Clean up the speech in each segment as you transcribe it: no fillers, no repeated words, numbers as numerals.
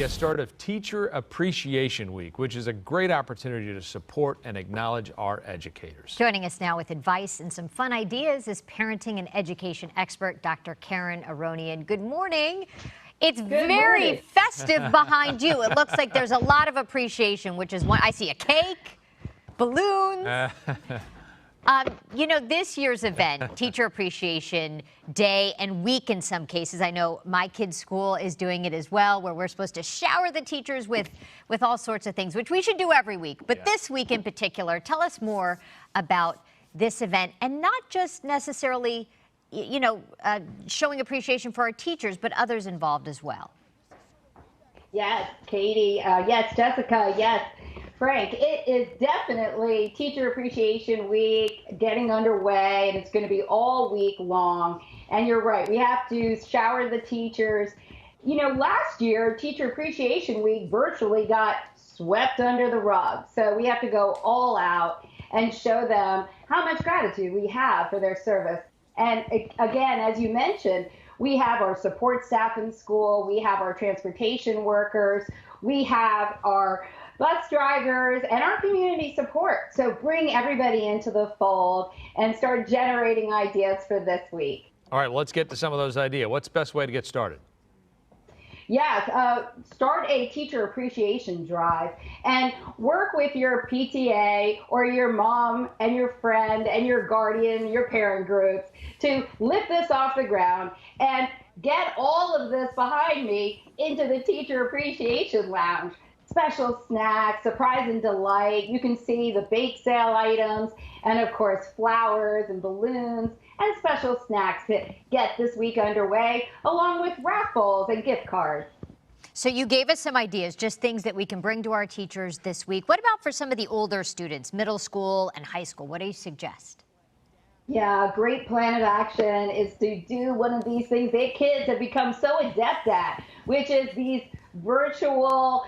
the start of Teacher Appreciation Week, which is a great opportunity to support and acknowledge our educators. Joining us now with advice and some fun ideas is parenting and education expert Dr. Karen Aronian. Good morning. It's very festive behind you. It looks like there's a lot of appreciation, which is one. I see a cake, balloons. You know, this year's event, Teacher Appreciation Day and Week in some cases, I know my kids' school is doing it as well, where we're supposed to shower the teachers with all sorts of things, which we should do every week. But this week in particular, tell us more about this event, and not just necessarily, you know, showing appreciation for our teachers, but others involved as well. Yes, Katie. Yes, Jessica. Yes, Frank. It is definitely Teacher Appreciation Week getting underway, and it's going to be all week long. And you're right, we have to shower the teachers. You know, last year, Teacher Appreciation Week virtually got swept under the rug. So we have to go all out and show them how much gratitude we have for their service. And again, as you mentioned, we have our support staff in school, we have our transportation workers, we have our bus drivers, and our community support. So bring everybody into the fold and start generating ideas for this week. All right, let's get to some of those ideas. What's the best way to get started? Yes, start a teacher appreciation drive and work with your PTA or your mom and your friend and your guardian, your parent groups to lift this off the ground and get all of this behind me into the Teacher Appreciation Lounge. Special snacks, surprise and delight. You can see the bake sale items and, of course, flowers and balloons and special snacks to get this week underway, along with raffles and gift cards. So you gave us some ideas, just things that we can bring to our teachers this week. What about for some of the older students, middle school and high school? What do you suggest? Yeah, a great plan of action is to do one of these things that kids have become so adept at, which is these virtual,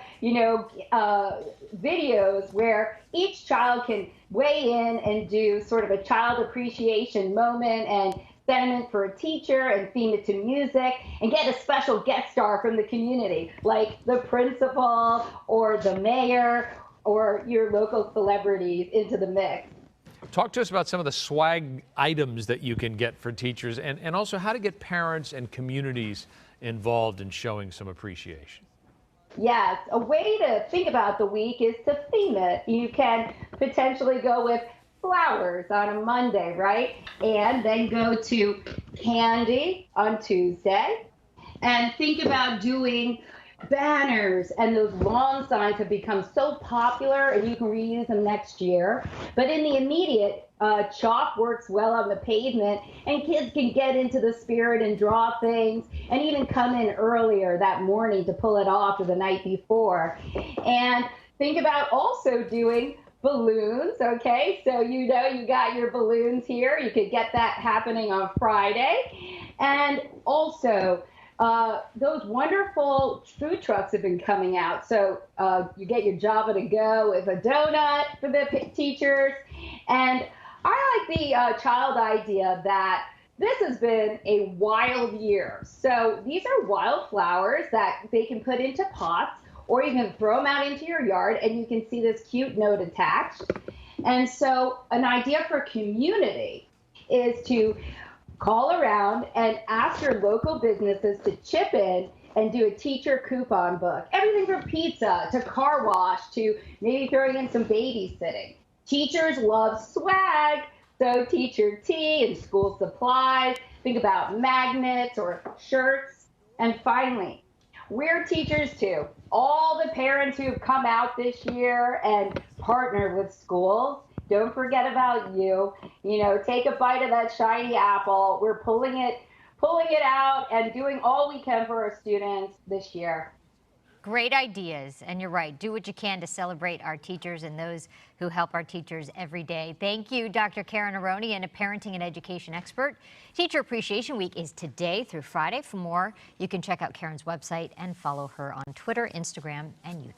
videos where each child can weigh in and do sort of a child appreciation moment and sentiment for a teacher and theme it to music and get a special guest star from the community, like the principal or the mayor or your local celebrities into the mix. Talk to us about some of the swag items that you can get for teachers, and also how to get parents and communities involved in showing some appreciation. Yes, a way to think about the week is to theme it. You can potentially go with flowers on a Monday, right? And then go to candy on Tuesday. And think about doing banners, and those lawn signs have become so popular and you can reuse them next year. But in the immediate, chalk works well on the pavement, and kids can get into the spirit and draw things and even come in earlier that morning to pull it off or the night before. And think about also doing balloons, okay? So you got your balloons here. You could get that happening on Friday. And also, those wonderful food trucks have been coming out. So you get your Java to go with a donut for the teachers. And I like the child idea that this has been a wild year. So these are wild flowers that they can put into pots, or you can throw them out into your yard and you can see this cute note attached. And so an idea for community is to call around and ask your local businesses to chip in and do a teacher coupon book. Everything from pizza to car wash to maybe throwing in some babysitting. Teachers love swag, so teacher tea and school supplies. Think about magnets or shirts. And finally, we're teachers too. All the parents who've come out this year and partnered with schools, don't forget about you. Take a bite of that shiny apple. We're pulling it out and doing all we can for our students this year. Great ideas, and you're right. Do what you can to celebrate our teachers and those who help our teachers every day. Thank you, Dr. Karen Aronian, a parenting and education expert. Teacher Appreciation Week is today through Friday. For more, you can check out Karen's website and follow her on Twitter, Instagram, and YouTube.